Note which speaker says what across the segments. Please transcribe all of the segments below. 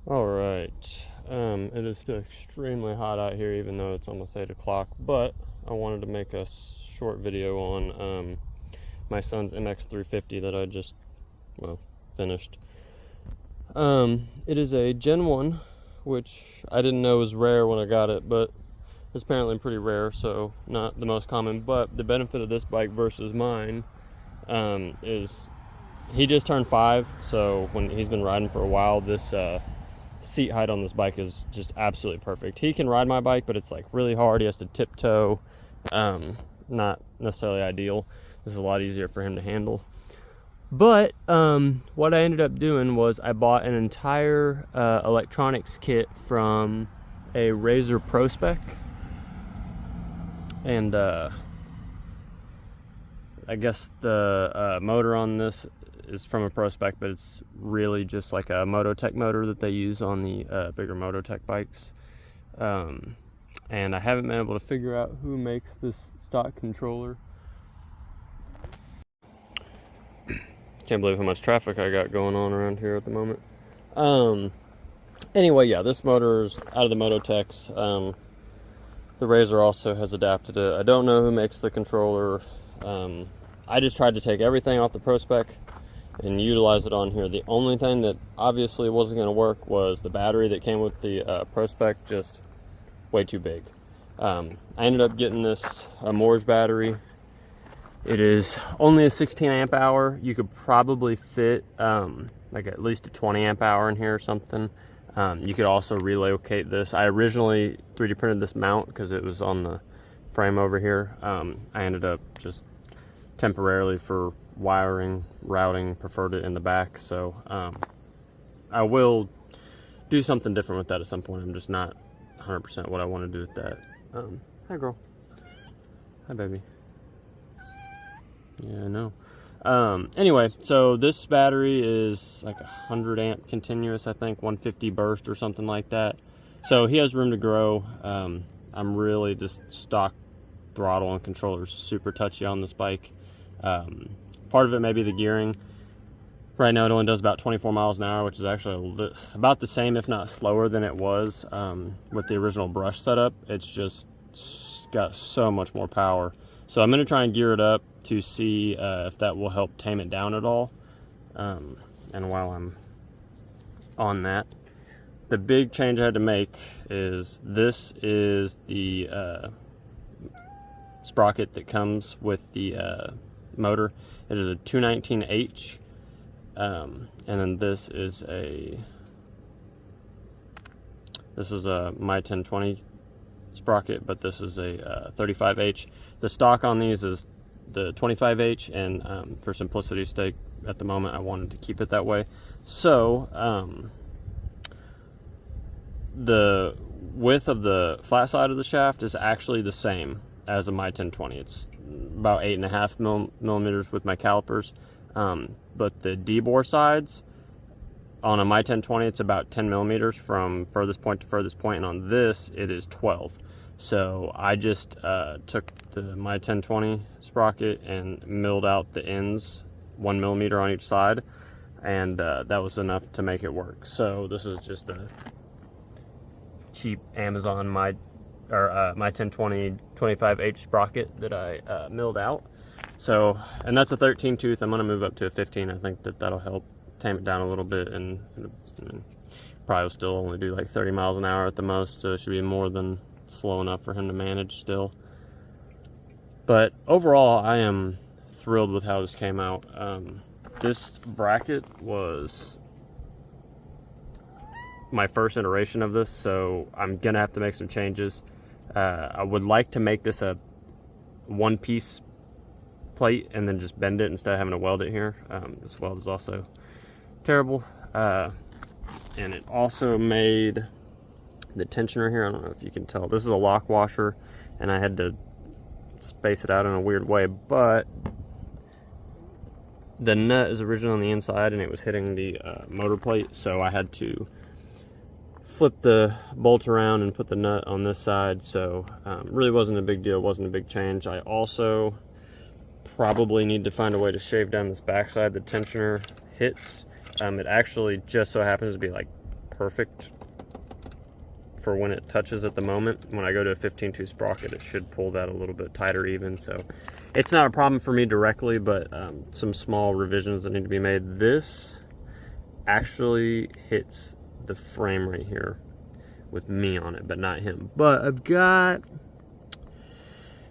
Speaker 1: All right. It is still extremely hot out here, even though it's almost 8 o'clock, but I wanted to make a short video on my son's mx350 that I just, finished. It is a Gen 1, which I didn't know was rare when I got it, but it's apparently pretty rare, so not the most common. But the benefit of this bike versus mine is he just turned 5, so when he's been riding for a while, this seat height on this bike is just absolutely perfect. He can ride my bike, but it's like really hard. He has to tiptoe. Not necessarily ideal. This is a lot easier for him to handle. But what I ended up doing was I bought an entire electronics kit from a Razor Pro Spec, and I guess the motor on this is from a Pro Spec, but it's really just like a Mototech motor that they use on the bigger Mototech bikes. And I haven't been able to figure out who makes this stock controller. Can't believe how much traffic I got going on around here at the moment. Anyway, yeah, this motor is out of the Mototechs. The Razor also has adapted it. I don't know who makes the controller. I just tried to take everything off the Pro Spec and utilize it on here. The only thing that obviously wasn't going to work was the battery that came with the Pro Spec, just way too big. I ended up getting this Moore's battery. It is only a 16 amp hour. You could probably fit like at least a 20 amp hour in here or something. You could also relocate this. I originally 3D printed this mount because it was on the frame over here. I ended up just temporarily for wiring, routing, preferred it in the back. So I will do something different with that at some point. I'm just not 100% what I want to do with that. Hi girl. Hi baby. Yeah, I know. Anyway, so this battery is like 100 amp continuous, I think 150 burst or something like that. So he has room to grow. I'm really just stock throttle and controller super touchy on this bike. Part of it may be the gearing. Right now it only does about 24 miles an hour, which is actually about the same, if not slower than it was with the original brush setup. It's just got so much more power. So I'm going to try and gear it up to see if that will help tame it down at all. And while I'm on that, the big change I had to make is this is the sprocket that comes with the motor. It is a 219H, and then this is a my 1020 sprocket, but this is a 35H. The stock on these is the 25H, and for simplicity's sake at the moment I wanted to keep it that way. So the width of the flat side of the shaft is actually the same as a my 1020. It's about 8.5 millimeters with my calipers, but the D-bore sides on a my 1020 it's about 10 millimeters from furthest point to furthest point, and on this it is 12. So I just took the my 1020 sprocket and milled out the ends 1 millimeter on each side, and that was enough to make it work. So this is just a cheap Amazon my 1020 25H sprocket that I milled out. So, and that's a 13 tooth. I'm going to move up to a 15. I think that'll help tame it down a little bit, and probably will still only do like 30 miles an hour at the most, so it should be more than slow enough for him to manage still. But overall I am thrilled with how this came out. This bracket was my first iteration of this, so I'm gonna have to make some changes. I would like to make this a one-piece plate and then just bend it instead of having to weld it here. This weld is also terrible, and it also made the tensioner here, I don't know if you can tell, this is a lock washer, and I had to space it out in a weird way, but the nut is originally on the inside and it was hitting the motor plate, so I had to flip the bolt around and put the nut on this side. So really wasn't a big deal, wasn't a big change. I also probably need to find a way to shave down this backside the tensioner hits. It actually just so happens to be like perfect for when it touches at the moment. When I go to a 15-2 sprocket, it should pull that a little bit tighter even. So it's not a problem for me directly, but some small revisions that need to be made. This actually hits the frame right here with me on it, but not him. But I've got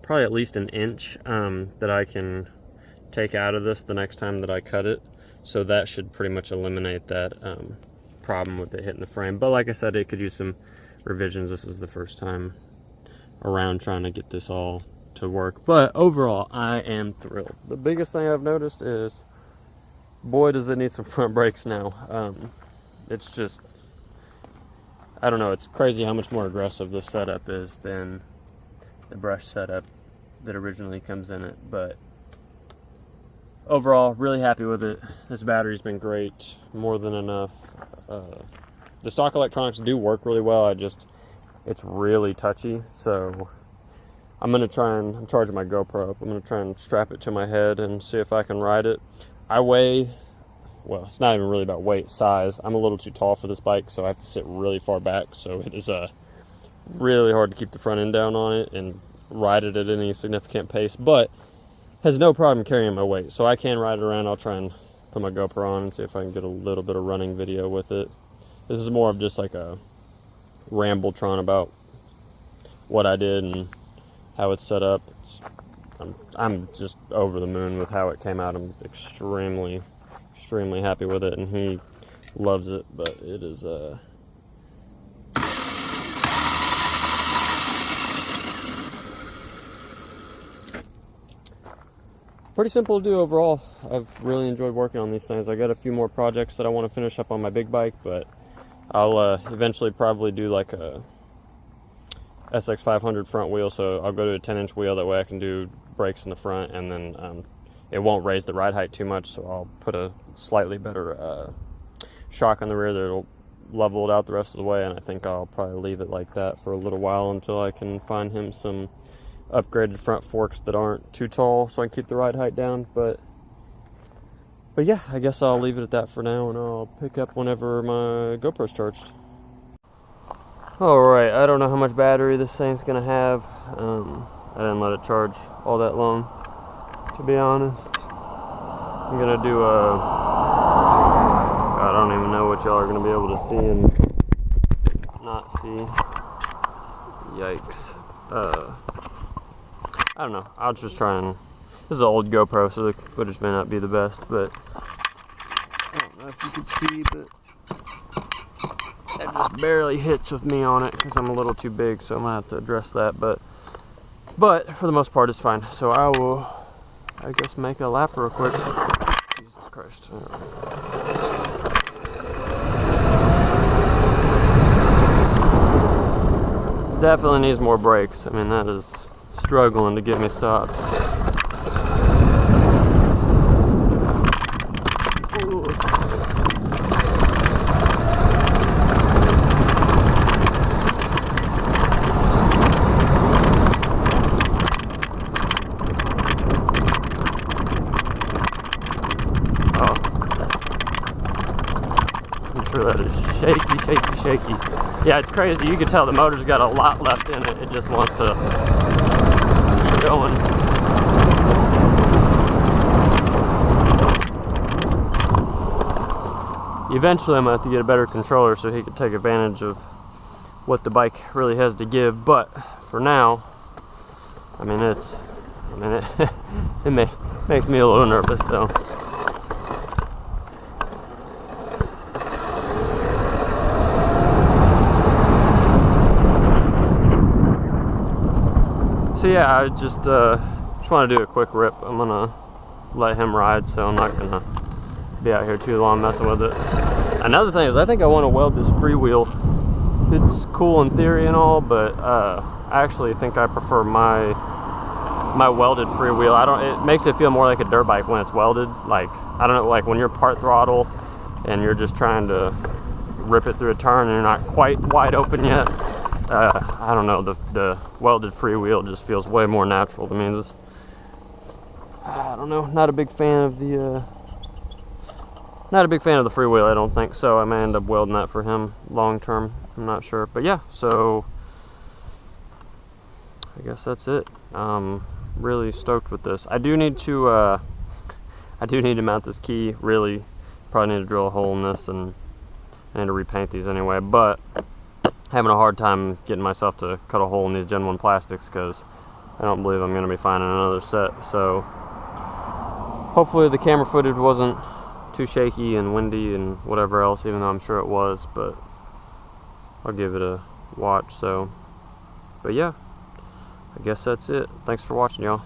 Speaker 1: probably at least an inch that I can take out of this the next time that I cut it. So that should pretty much eliminate that problem with it hitting the frame. But like I said, it could use some revisions. This is the first time around trying to get this all to work. But overall, I am thrilled. The biggest thing I've noticed is, boy, does it need some front brakes now. It's just, I don't know, it's crazy how much more aggressive this setup is than the brush setup that originally comes in it. But overall, really happy with it. This battery's been great, more than enough. The stock electronics do work really well. It's really touchy. So I'm charging my GoPro up. I'm gonna try and strap it to my head and see if I can ride it. I weigh, well, it's not even really about weight, size. I'm a little too tall for this bike, so I have to sit really far back. So it is really hard to keep the front end down on it and ride it at any significant pace, but has no problem carrying my weight. So I can ride it around. I'll try and put my GoPro on and see if I can get a little bit of running video with it. This is more of just like a rambletron about what I did and how it's set up. I'm just over the moon with how it came out. I'm extremely happy with it, and he loves it. But it is pretty simple to do overall. I've really enjoyed working on these things. I got a few more projects that I want to finish up on my big bike, but I'll eventually probably do like a SX500 front wheel, so I'll go to a 10-inch wheel. That way I can do brakes in the front, and then it won't raise the ride height too much, so I'll put a slightly better shock on the rear that'll level it out the rest of the way, and I think I'll probably leave it like that for a little while until I can find him some upgraded front forks that aren't too tall so I can keep the ride height down. But yeah, I guess I'll leave it at that for now, and I'll pick up whenever my GoPro's charged. Alright, I don't know how much battery this thing's gonna have. I didn't let it charge all that long, to be honest. I'm gonna do I don't even know what y'all are gonna be able to see and not see. Yikes. I don't know, I'll just try and, this is an old GoPro, so the footage may not be the best, but I don't know if you can see, but that just barely hits with me on it because I'm a little too big, so I'm gonna have to address that, but for the most part it's fine. So I will, I guess, make a lap real quick. Jesus Christ. Definitely needs more brakes. I mean, that is struggling to get me stopped. That is shaky. Yeah, it's crazy. You can tell the motor's got a lot left in it. It just wants to keep going. Eventually, I'm going to have to get a better controller so he can take advantage of what the bike really has to give. But for now, I mean, it makes me a little nervous, so. So yeah, I just want to do a quick rip. I'm gonna let him ride, so I'm not gonna be out here too long messing with it. Another thing is, I think I want to weld this freewheel. It's cool in theory and all, but I actually think I prefer my welded freewheel. It makes it feel more like a dirt bike when it's welded. Like, I don't know, like when you're part throttle and you're just trying to rip it through a turn and you're not quite wide open yet. I don't know, the welded freewheel just feels way more natural to me. I don't know, not a big fan of the Not a big fan of the freewheel, I don't think, so I may end up welding that for him long term. I'm not sure, but yeah, so I guess that's it. Really stoked with this. I do need to mount this key. Really, probably need to drill a hole in this, and I need to repaint these anyway. But having a hard time getting myself to cut a hole in these Gen 1 plastics because I don't believe I'm going to be finding another set. So hopefully the camera footage wasn't too shaky and windy and whatever else, even though I'm sure it was, but I'll give it a watch. So, but yeah, I guess that's it. Thanks for watching, y'all.